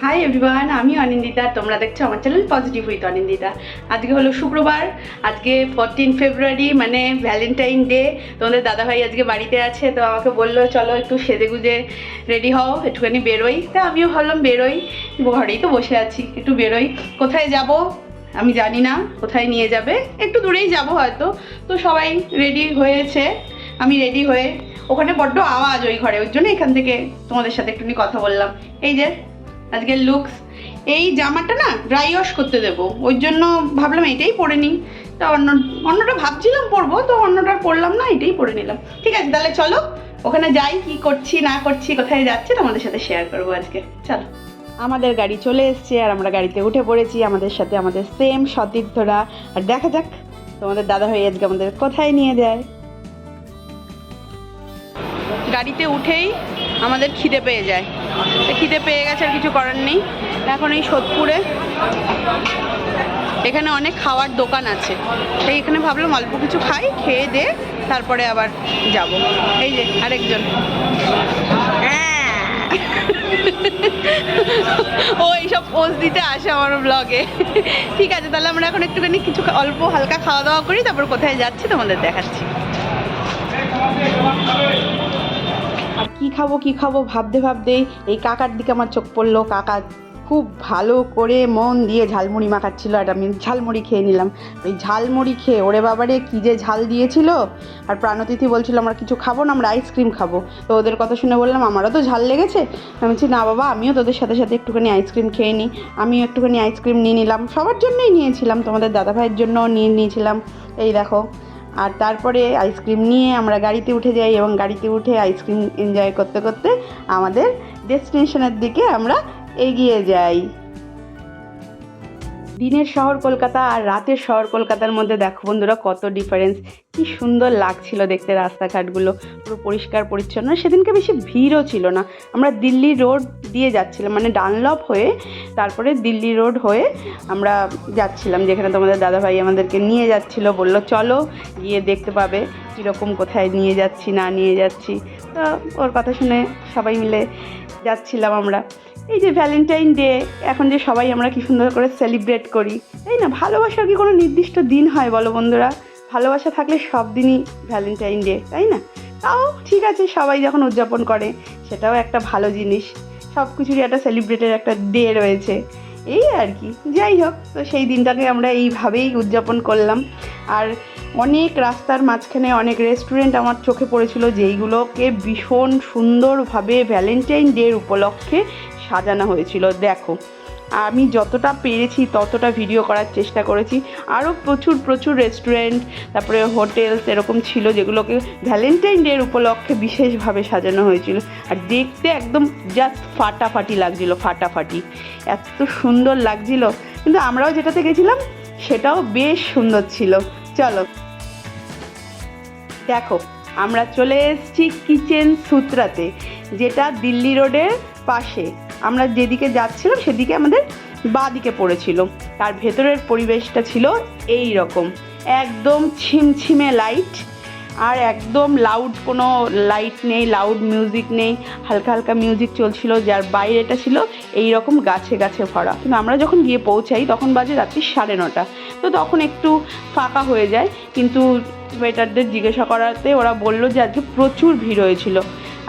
Hi everyone, আমি অনিন্দিতা। তোমরা দেখছো আমার চ্যানেল পজিটিভ উইথ অনিন্দিতা। আজকে হলো শুক্রবার, আজকে 14 ফেব্রুয়ারি মানে ভ্যালেন্টাইন ডে। তোমাদের দাদাভাই আজকে বাড়িতে আছে, তো আমাকে বললো চলো একটু সেজে গুজে রেডি হও, একটুখানি বেরোই। তা আমিও ভাবলাম বেরোই, ঘরেই তো বসে আছি, একটু বেরোই। কোথায় যাব আমি জানি না, কোথায় নিয়ে যাবে, একটু দূরেই যাব হয়তো। তো সবাই রেডি হয়েছে, আমি রেডি হয়ে ওখানে বড্ড আওয়াজ ওই ঘরে, ওই জন্য এখান থেকে তোমাদের সাথে একটুখানি কথা বললাম। এই যে আজকের লুকস, এই জামাটা না ড্রাই ওয়াশ করতে দেবো, ওই জন্য ভাবলাম এটাই পরে নিই। তা অন্যটা ভাবছিলাম পরবো, তো অন্যটা পরলাম না, এটাই পরে নিলাম। ঠিক আছে, তাহলে চলো ওখানে যাই, কি করছি না করছি, কোথায় যাচ্ছি তোমাদের সাথে শেয়ার করবো আজকে। চলো, আমাদের গাড়ি চলে এসছে আর আমরা গাড়িতে উঠে পড়েছি, আমাদের সাথে আমাদের সেম সতীর্থরা। আর দেখা যাক তোমাদের দাদাভাই আজকে আমাদের কোথায় নিয়ে যায়। গাড়িতে উঠেই আমাদের খিদে পেয়ে যায়, খিদে পেয়ে গেছে, আর কিছু করার নেই। এখন এই সোদপুরে এখানে অনেক খাওয়ার দোকান আছে, তাই এখানে ভাবলাম অল্প কিছু খাই, খেয়ে দে তারপরে আবার যাব। এই যে আরেকজন ও এইসব পোজ দিতে আসে আমার ব্লগে। ঠিক আছে, তাহলে আমরা এখন একটুখানি কিছু অল্প হালকা খাওয়া দাওয়া করি, তারপর কোথায় যাচ্ছি তোমাদের দেখাচ্ছি। আর কি খাবো ভাবতে ভাবতেই এই কাকার দিকে আমার চোখ পড়লো। কাকা খুব ভালো করে মন দিয়ে ঝালমুড়ি মাখাচ্ছিল, আর আমি ঝালমুড়ি খেয়ে নিলাম। ওই ঝালমুড়ি খেয়ে ওরে বাবারে কী যে ঝাল দিয়েছিল। আর প্রাণতিথি বলছিল আমরা কিছু খাবো না, আমরা আইসক্রিম খাবো। তো ওদের কথা শুনে বললাম আমারও তো ঝাল লেগেছে। আমি বলছি না বাবা, আমিও তোদের সাথে সাথে একটুখানি আইসক্রিম খেয়ে নিই। আমিও একটুখানি আইসক্রিম নিয়ে নিলাম, সবার জন্যই নিয়েছিলাম, তোমাদের দাদাভাইয়ের জন্যও নিয়েছিলাম। এই দেখো, আর তারপরে আইসক্রিম নিয়ে আমরা গাড়িতে উঠে যাই, এবং গাড়িতে উঠে আইসক্রিম এনজয় করতে করতে আমাদের ডেস্টিনেশনের দিকে আমরা এগিয়ে যাই। দিনের শহর কলকাতা আর রাতের শহর কলকাতার মধ্যে দেখো বন্ধুরা কত ডিফারেন্স। কি সুন্দর লাগছিল দেখতে রাস্তাঘাটগুলো, পুরো পরিষ্কার পরিচ্ছন্ন। সেদিনকে বেশি ভিড়ও ছিল না। আমরা দিল্লি রোড দিয়ে যাচ্ছিলাম, মানে ডানলপ হয়ে, তারপরে দিল্লি রোড হয়ে আমরা যাচ্ছিলাম, যেখানে তোমাদের দাদাভাই আমাদেরকে নিয়ে যাচ্ছিলো। বললো চলো গিয়ে দেখতে পাবে কীরকম, কোথায় নিয়ে যাচ্ছি না নিয়ে যাচ্ছি। তো ওর কথা শুনে সবাই মিলে যাচ্ছিলাম আমরা। এই যে ভ্যালেন্টাইন ডে এখন যে সবাই আমরা কি সুন্দর করে সেলিব্রেট করি, তাই না? ভালোবাসার কি কোনো নির্দিষ্ট দিন হয় বলো বন্ধুরা? ভালোবাসা থাকলে সব দিনই ভ্যালেন্টাইন ডে, তাই না? তাও ঠিক আছে, সবাই যখন উদযাপন করে সেটাও একটা ভালো জিনিস। সব কিছুরই একটা সেলিব্রেটের একটা ডে রয়েছে, এই আর কি। যাই হোক, তো সেই দিনটাকে আমরা এইভাবেই উদযাপন করলাম। আর অনেক রাস্তার মাঝখানে অনেক রেস্টুরেন্ট আমার চোখে পড়েছিল, যেইগুলোকে ভীষণ সুন্দরভাবে ভ্যালেন্টাইন ডের উপলক্ষে সাজানো হয়েছিল। দেখো, আমি যতটা পেরেছি ততটা ভিডিও করার চেষ্টা করেছি। আরও প্রচুর রেস্টুরেন্ট, তারপরে হোটেলস এরকম ছিল, যেগুলোকে ভ্যালেন্টাইন ডের উপলক্ষে বিশেষভাবে সাজানো হয়েছিল। আর দেখতে একদম জাস্ট ফাটাফাটি লাগছিল, ফাটাফাটি, এত সুন্দর লাগছিল। কিন্তু আমরাও যেটাতে গেছিলাম সেটাও বেশ সুন্দর ছিল। চলো দেখো, আমরা চলে এসেছি কিচেন সূত্রাতে, যেটা দিল্লি রোডের পাশে। আমরা যেদিকে যাচ্ছিলাম সেদিকে আমাদের বাঁ দিকে পড়েছিল। তার ভেতরের পরিবেশটা ছিল এই রকম, একদম ছিমছিমে লাইট, আর একদম লাউড কোনো লাইট নেই, লাউড মিউজিক নেই, হালকা হালকা মিউজিক চলছিল। যার বাইরেটা ছিল এই রকম গাছে গাছে ভরা। কিন্তু আমরা যখন গিয়ে পৌঁছাই তখন বাজে রাত্রি 9:30। তো তখন একটু ফাঁকা হয়ে যায়, কিন্তু ওয়েটারদের জিজ্ঞাসা করাতে ওরা বললো যে আজকে প্রচুর ভিড় হয়েছিল।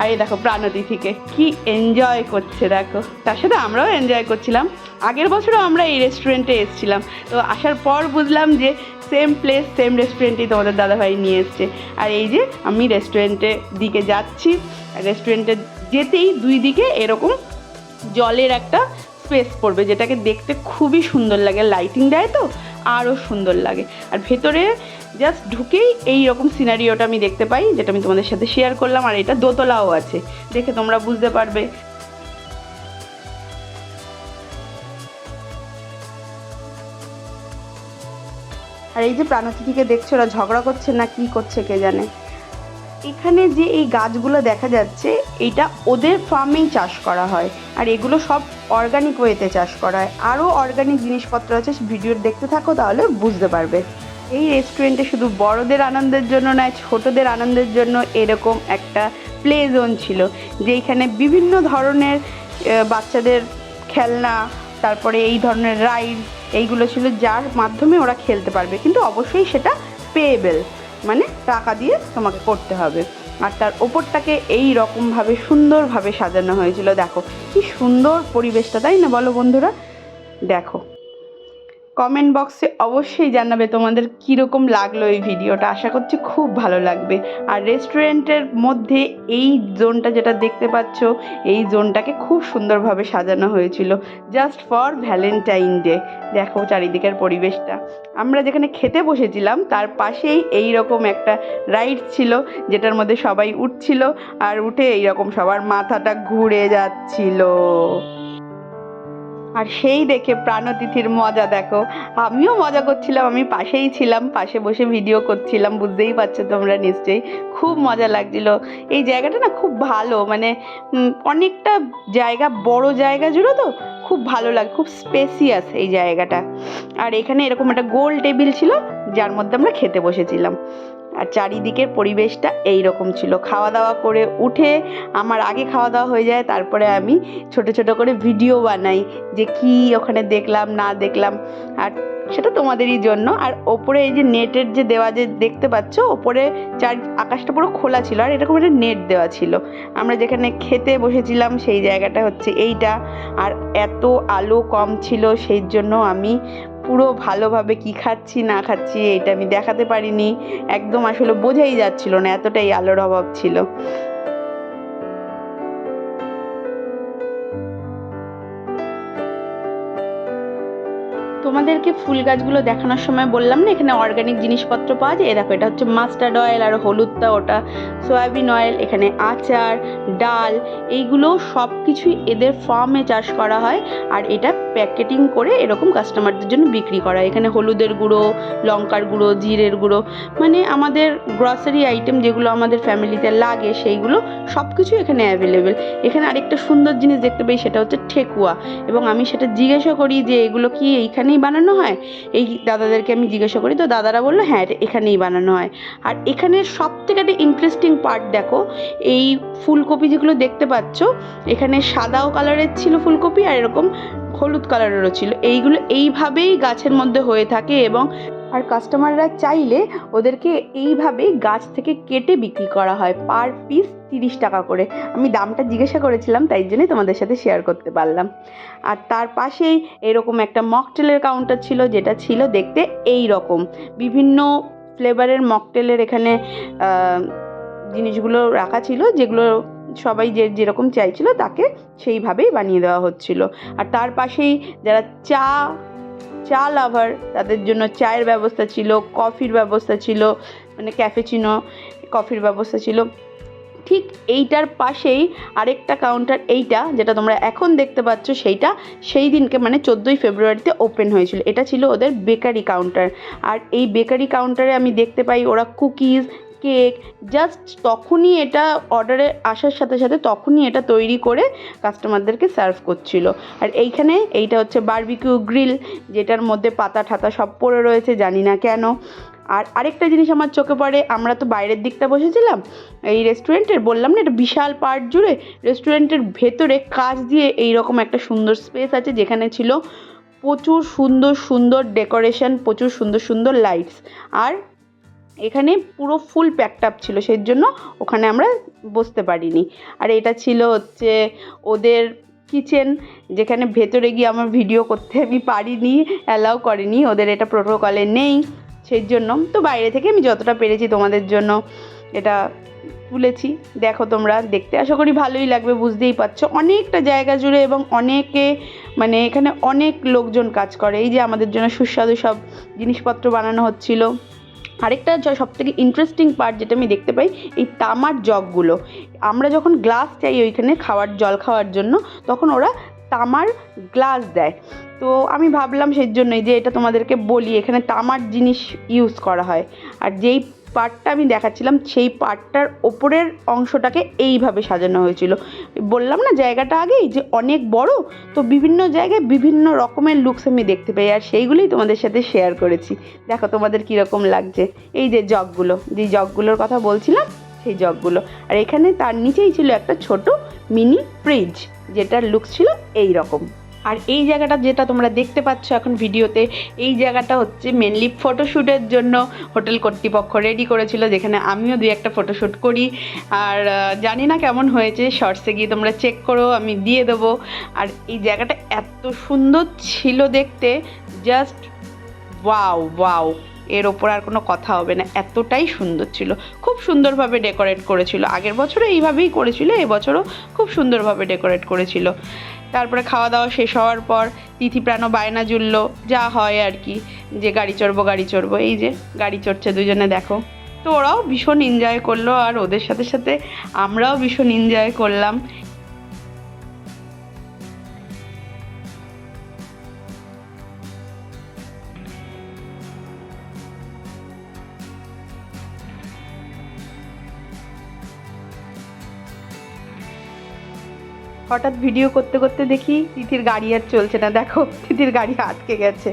আর এই দেখো প্রাণতিথিকে কি এনজয় করছে, দেখো, তার সাথে আমরাও এনজয় করছিলাম। আগের বছরও আমরা এই রেস্টুরেন্টে এসেছিলাম, তো আসার পর বুঝলাম যে সেম প্লেস সেম রেস্টুরেন্টেই তোমাদের দাদাভাই নিয়ে এসছে। আর এই যে আমি রেস্টুরেন্টের দিকে যাচ্ছি, রেস্টুরেন্টে যেতেই দুই দিকে এরকম জলের একটা স্পেস পড়বে, যেটাকে দেখতে খুবই সুন্দর লাগে, লাইটিং দেয় তো আরও সুন্দর লাগে। আর ভেতরে জাস্ট ঢুকেই এই রকম সিনারিওটা আমি দেখতে পাই, যেটা আমি তোমাদের সাথে শেয়ার করলাম। আর এটা দোতলাও আছে, দেখে তোমরা বুঝতে পারবে। আর এই যে প্রাণতিথিকে দেখছো, ওরা ঝগড়া করছে না কি করছে কে জানে। এখানে যে এই গাছগুলো দেখা যাচ্ছে, এটা ওদের ফার্মেই চাষ করা হয়, আর এগুলো সব অর্গানিক ওয়েতে চাষ করা হয়। আরও অর্গানিক জিনিসপত্র আছে, ভিডিও দেখতে থাকো তাহলে বুঝতে পারবে। এই রেস্টুরেন্টে শুধু বড়দের আনন্দের জন্য নয়, ছোটদের আনন্দের জন্য এরকম একটা প্লে জোন ছিল, যেইখানে বিভিন্ন ধরনের বাচ্চাদের খেলনা, তারপরে এই ধরনের রাইড, এইগুলো ছিল যার মাধ্যমে ওরা খেলতে পারবে, কিন্তু অবশ্যই সেটা পেয়েবেল, মানে টাকা দিয়ে তোমাকে করতে হবে। আর তার ওপরটাকে এই রকমভাবে সুন্দরভাবে সাজানো হয়েছিল। দেখো কি সুন্দর পরিবেশটা, তাই না বলো বন্ধুরা? দেখো, কমেন্ট বক্সে অবশ্যই জানাবে তোমাদের কীরকম লাগলো এই ভিডিওটা। আশা করছি খুব ভালো লাগবে। আর রেস্টুরেন্টের মধ্যে এই জোনটা যেটা দেখতে পাচ্ছ, এই জোনটাকে খুব সুন্দরভাবে সাজানো হয়েছিল জাস্ট ফর ভ্যালেন্টাইন ডে। দেখো চারিদিকের পরিবেশটা। আমরা যেখানে খেতে বসেছিলাম তার পাশেই এই রকম একটা রাইড ছিল, যেটার মধ্যে সবাই উঠছিল আর উঠে এইরকম সবার মাথাটা ঘুরে যাচ্ছিল। আর সেই দেখে প্রাণতিথির মজা দেখো, আমিও মজা করছিলাম, আমি পাশেই ছিলাম, পাশে বসে ভিডিও করছিলাম, বুঝতেই পারছো তোমরা নিশ্চয়ই। খুব মজা লাগছিল। এই জায়গাটা না খুব ভালো, মানে অনেকটা জায়গা, বড় জায়গা জুড়ে তো খুব ভালো লাগে, খুব স্পেসিয়াস এই জায়গাটা। আর এখানে এরকম একটা গোল টেবিল ছিল যার মধ্যে আমরা খেতে বসেছিলাম। আর চারিদিকের পরিবেশটা এই রকম ছিল। খাওয়া দাওয়া করে উঠে, আমার আগে খাওয়া দাওয়া হয়ে যায়, তারপরে আমি ছোট ছোট করে ভিডিও বানাই যে কি ওখানে দেখলাম না দেখলাম, আর সেটা তোমাদেরই জন্য। আর ওপরে এই যে নেটের যে দেওয়া, যে দেখতে পাচ্ছ ওপরে আকাশটা পুরো খোলা ছিল আর এরকম একটা নেট দেওয়া ছিল। আমরা যেখানে খেতে বসেছিলাম সেই জায়গাটা হচ্ছে এইটা। আর এত আলো কম ছিল, সেই জন্য আমি পুরো ভালোভাবে কি খাচ্ছি না খাচ্ছি এইটা আমি দেখাতে পারিনি, একদম আসলে বোঝাই যাচ্ছিল না, এতটাই আলোর অভাব ছিল। তোমাদেরকে ফুল গাছগুলো দেখানোর সময় বললাম না এখানে অর্গানিক জিনিসপত্র পাওয়া যায়। দেখো এটা হচ্ছে মাস্টার্ড অয়েল, আর হলুদটা ওটা সয়াবিন অয়েল। এখানে আচার, ডাল, এইগুলো সব কিছুই এদের ফার্মে চাষ করা হয়, আর এটা প্যাকেটিং করে এরকম কাস্টমারদের জন্য বিক্রি করা হয়। এখানে হলুদের গুঁড়ো, লঙ্কার গুঁড়ো, জিরের গুঁড়ো, মানে আমাদের গ্রসারি আইটেম যেগুলো আমাদের ফ্যামিলিতে লাগে সেইগুলো সব কিছু এখানে অ্যাভেলেবেল। এখানে আরেকটা সুন্দর জিনিস দেখতে পাই, সেটা হচ্ছে ঠেকুয়া, এবং আমি সেটা জিজ্ঞাসা করি যে এগুলো কি এইখানেই বানানো হয়। এই দাদাদেরকে আমি জিজ্ঞাসা করি, তো দাদারা বললো হ্যাঁ এটা এখানেই বানানো হয়। আর এখানে সব থেকে একটা ইন্টারেস্টিং পার্ট দেখো, এই ফুলকপি যেগুলো দেখতে পাচ্ছ, এখানে সাদাও কালারের ছিল ফুলকপি আর এরকম হলুদ কালারেরও ছিল। এইগুলো এইভাবেই গাছের মধ্যে হয়ে থাকে, এবং আর কাস্টমাররা চাইলে ওদেরকে এইভাবেই গাছ থেকে কেটে বিক্রি করা হয়, পার পিস 30 টাকা করে। আমি দামটা জিজ্ঞাসা করেছিলাম, তাই জন্যই তোমাদের সাথে শেয়ার করতে পারলাম। আর তার পাশেই এরকম একটা মকটেলের কাউন্টার ছিল, যেটা ছিল দেখতে এই রকম, বিভিন্ন ফ্লেভারের মকটেলের এখানে জিনিসগুলো রাখা ছিল, যেগুলো সবাই যেরকম চাইছিল তাকে সেইভাবেই বানিয়ে দেওয়া হচ্ছিল। আর তার পাশেই যারা চা লাভার তাদের জন্য চায়ের ব্যবস্থা ছিল, কফির ব্যবস্থা ছিল, মানে ক্যাফেচিনো কফির ব্যবস্থা ছিল। ঠিক এইটার পাশেই আরেকটা কাউন্টার, এইটা যেটা তোমরা এখন দেখতে পাচ্ছ, সেইটা সেই দিনকে মানে 14ই ফেব্রুয়ারিতে ওপেন হয়েছিল। এটা ছিল ওদের বেকারি কাউন্টার। আর এই বেকারি কাউন্টারে আমি দেখতে পাই ওরা কুকিজ, কেক জাস্ট তখনই এটা অর্ডারে আসার সাথে সাথে তখনই এটা তৈরি করে কাস্টমারদেরকে সার্ভ করছিল। আর এইখানে এইটা হচ্ছে বারবিকিউ গ্রিল, যেটার মধ্যে পাতা ঠাতা সব পড়ে রয়েছে, জানি না কেন। আর আরেকটা জিনিস আমার চোখে পড়ে, আমরা তো বাইরের দিকটা বসেছিলাম এই রেস্টুরেন্টের, বললাম না এটা বিশাল পার্ট জুড়ে। রেস্টুরেন্টের ভেতরে কাচ দিয়ে এইরকম একটা সুন্দর স্পেস আছে, যেখানে ছিল প্রচুর সুন্দর সুন্দর ডেকোরেশন, প্রচুর সুন্দর সুন্দর লাইটস। আর এখানে পুরো ফুল প্যাকড আপ ছিল, সেই জন্য ওখানে আমরা বসতে পারিনি। আর এটা ছিল হচ্ছে ওদের কিচেন, যেখানে ভেতরে গিয়ে আমার ভিডিও করতে আমি পারিনি, অ্যালাউ করেনি, ওদের এটা প্রোটোকলে নেই, সেই জন্য। তো বাইরে থেকে আমি যতটা পেরেছি তোমাদের জন্য এটা তুলেছি। দেখো তোমরা দেখতে আশা করি ভালোই লাগবে, বুঝতেই পারছো অনেকটা জায়গা জুড়ে, এবং অনেকে মানে এখানে অনেক লোকজন কাজ করে। এই যে আমাদের জন্য সুস্বাদু সব জিনিসপত্র বানানো হচ্ছিল। আরেকটা সবথেকে ইন্টারেস্টিং পার্ট যেটা আমি দেখতে পাই, এই তামার জগগুলো। আমরা যখন গ্লাস চাই ওইখানে জল খাওয়ার জন্য, তখন ওরা তামার গ্লাস দেয়। তো আমি ভাবলাম সেই জন্যই যে এটা তোমাদেরকে বলি, এখানে তামার জিনিস ইউজ করা হয়। আর যেই পার্টটা আমি দেখাচ্ছিলাম, সেই পার্টটার ওপরের অংশটাকে এইভাবে সাজানো হয়েছিল। বললাম না জায়গাটা আগেই যে অনেক বড়, তো বিভিন্ন জায়গায় বিভিন্ন রকমের লুকস আমি দেখতে পাই, আর সেইগুলোই তোমাদের সাথে শেয়ার করেছি। দেখো তোমাদের কীরকম লাগছে। এই যে জগগুলো, যে জগগুলোর কথা বলছিলাম, সেই জগগুলো। আর এখানে তার নিচেই ছিল একটা ছোট মিনি ফ্রিজ, যেটার লুকস ছিল এই রকম। আর এই জায়গাটা যেটা তোমরা দেখতে পাচ্ছ এখন ভিডিওতে, এই জায়গাটা হচ্ছে মেনলি ফটোশ্যুটের জন্য হোটেল কর্তৃপক্ষ রেডি করেছিল, যেখানে আমিও দুই একটা ফটোশ্যুট করি। আর জানি না কেমন হয়েছে, শর্টসে গিয়ে তোমরা চেক করো, আমি দিয়ে দেবো। আর এই জায়গাটা এত সুন্দর ছিল দেখতে, জাস্ট ওয়াও ওয়াও, এর ওপর আর কোনো কথা হবে না, এতটাই সুন্দর ছিল। খুব সুন্দরভাবে ডেকোরেট করেছিল, আগের বছরও এইভাবেই করেছিল, এবছরও খুব সুন্দরভাবে ডেকোরেট করেছিল। তারপরে খাওয়া দাওয়া শেষ হওয়ার পর তিথিপ্রাণও বায়না জুড়লো, যা হয় আর কি, যে গাড়ি চড়বো গাড়ি চড়বো। এই যে গাড়ি চড়ছে দুজনে, দেখো। তো ওরাও ভীষণ এনজয় করলো, আর ওদের সাথে সাথে আমরাও ভীষণ এনজয় করলাম। হঠাৎ ভিডিও করতে করতে দেখি তিথির গাড়ি আর চলছে না, দেখো তিথির গাড়ি আটকে গেছে।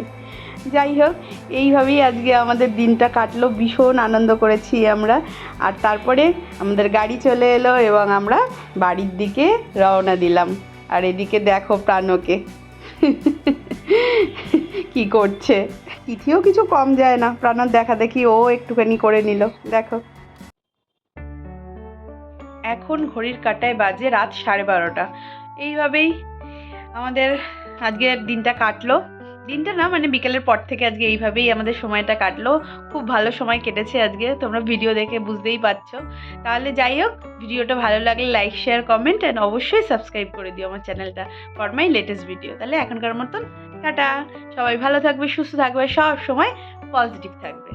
যাই হোক, এইভাবেই আজকে আমাদের দিনটা কাটলো, ভীষণ আনন্দ করেছি আমরা। আর তারপরে আমাদের গাড়ি চলে এলো এবং আমরা বাড়ির দিকে রওনা দিলাম। আর এদিকে দেখো প্রাণকে কি করছে। তিথিও কিছু কম যায় না, প্রাণর দেখা দেখি ও একটুখানি করে নিল, দেখো। এখন ঘড়ির কাঁটায় বাজে রাত 12:30। এইভাবেই আমাদের আজকের দিনটা কাটলো। দিনটা না, মানে বিকেলের পর থেকে আজকে এইভাবেই আমাদের সময়টা কাটলো। খুব ভালো সময় কেটেছে আজকে, তোমরা ভিডিও দেখে বুঝতেই পারছো। তাহলে যাই হোক, ভিডিওটা ভালো লাগলে লাইক, শেয়ার, কমেন্ট অ্যান্ড অবশ্যই সাবস্ক্রাইব করে দিও আমার চ্যানেলটা ফর মাই লেটেস্ট ভিডিও। তাহলে এখনকার মতন টাটা। সবাই ভালো থাকবে, সুস্থ থাকবে, সব সময় পজিটিভ থাকবে।